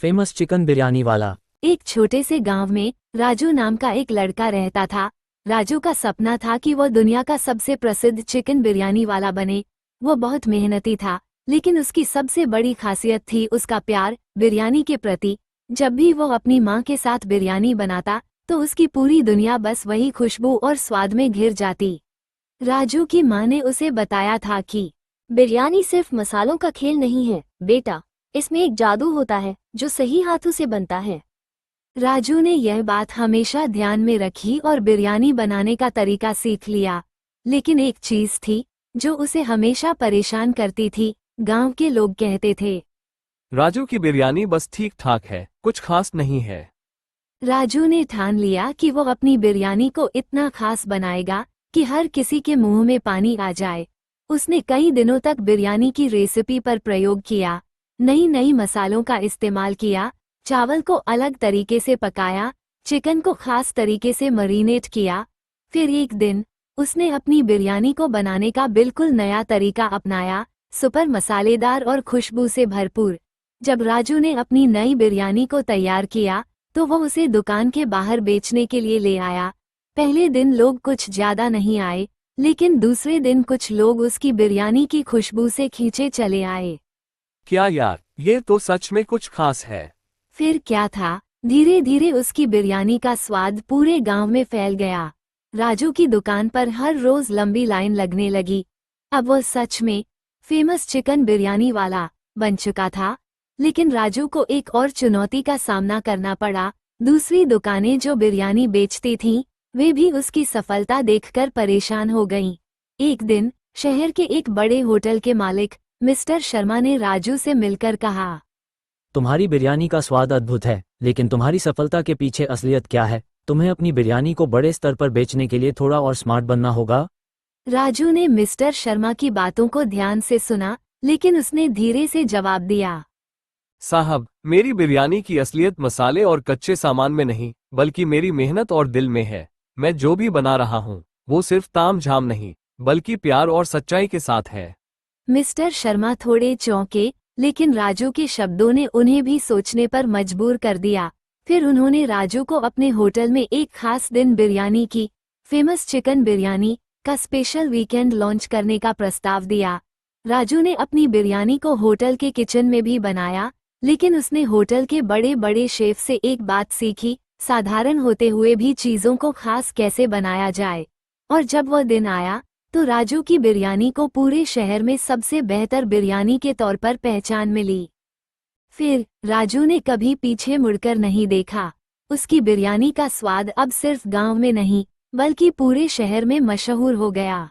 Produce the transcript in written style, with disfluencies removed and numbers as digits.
Famous chicken biryani वाला। एक छोटे से गांव में राजू नाम का एक लड़का रहता था। राजू का सपना था कि वो दुनिया का सबसे प्रसिद्ध चिकन बिरयानी वाला बने। वो बहुत मेहनती था, लेकिन उसकी सबसे बड़ी खासियत थी उसका प्यार बिरयानी के प्रति। जब भी वो अपनी माँ के साथ बिरयानी बनाता तो उसकी पूरी दुनिया बस वही खुशबू और स्वाद में घिर जाती। राजू की माँ ने उसे बताया था कि बिरयानी सिर्फ मसालों का खेल नहीं है बेटा, इसमें एक जादू होता है जो सही हाथों से बनता है। राजू ने यह बात हमेशा ध्यान में रखी और बिरयानी बनाने का तरीका सीख लिया। लेकिन एक चीज थी जो उसे हमेशा परेशान करती थी। गांव के लोग कहते थे, राजू की बिरयानी बस ठीक ठाक है, कुछ खास नहीं है। राजू ने ठान लिया कि वो अपनी बिरयानी को इतना खास बनाएगा कि हर किसी के मुंह में पानी आ जाए। उसने कई दिनों तक बिरयानी की रेसिपी पर प्रयोग किया, नई नई मसालों का इस्तेमाल किया, चावल को अलग तरीके से पकाया, चिकन को खास तरीके से मरीनेट किया। फिर एक दिन उसने अपनी बिरयानी को बनाने का बिल्कुल नया तरीका अपनाया, सुपर मसालेदार और खुशबू से भरपूर। जब राजू ने अपनी नई बिरयानी को तैयार किया तो वो उसे दुकान के बाहर बेचने के लिए ले आया। पहले दिन लोग कुछ ज्यादा नहीं आए, लेकिन दूसरे दिन कुछ लोग उसकी बिरयानी की खुशबू से खींचे चले आए। क्या यार, ये तो सच में कुछ खास है। फिर क्या था, धीरे धीरे उसकी बिरयानी का स्वाद पूरे गांव में फैल गया। राजू की दुकान पर हर रोज लंबी लाइन लगने लगी। अब वो सच में फेमस चिकन बिरयानी वाला बन चुका था। लेकिन राजू को एक और चुनौती का सामना करना पड़ा। दूसरी दुकानें जो बिरयानी बेचती थीं, वे भी उसकी सफलता देखकर परेशान हो गईं। एक दिन शहर के एक बड़े होटल के मालिक मिस्टर शर्मा ने राजू से मिलकर कहा, तुम्हारी बिरयानी का स्वाद अद्भुत है, लेकिन तुम्हारी सफलता के पीछे असलियत क्या है? तुम्हें अपनी बिरयानी को बड़े स्तर पर बेचने के लिए थोड़ा और स्मार्ट बनना होगा। राजू ने मिस्टर शर्मा की बातों को ध्यान से सुना, लेकिन उसने धीरे से जवाब दिया, साहब, मेरी बिरयानी की असलियत मसाले और कच्चे सामान में नहीं, बल्कि मेरी मेहनत और दिल में है। मैं जो भी बना रहा हूँ वो सिर्फ ताम झाम नहीं, बल्कि प्यार और सच्चाई के साथ है। मिस्टर शर्मा थोड़े चौंके, लेकिन राजू के शब्दों ने उन्हें भी सोचने पर मजबूर कर दिया। फिर उन्होंने राजू को अपने होटल में एक खास दिन बिरयानी की फेमस चिकन बिरयानी का स्पेशल वीकेंड लॉन्च करने का प्रस्ताव दिया। राजू ने अपनी बिरयानी को होटल के किचन में भी बनाया, लेकिन उसने होटल के बड़े बड़े शेफ से एक बात सीखी, साधारण होते हुए भी चीज़ों को खास कैसे बनाया जाए। और जब वह दिन आया तो राजू की बिरयानी को पूरे शहर में सबसे बेहतर बिरयानी के तौर पर पहचान मिली। फिर राजू ने कभी पीछे मुड़कर नहीं देखा। उसकी बिरयानी का स्वाद अब सिर्फ गांव में नहीं, बल्कि पूरे शहर में मशहूर हो गया।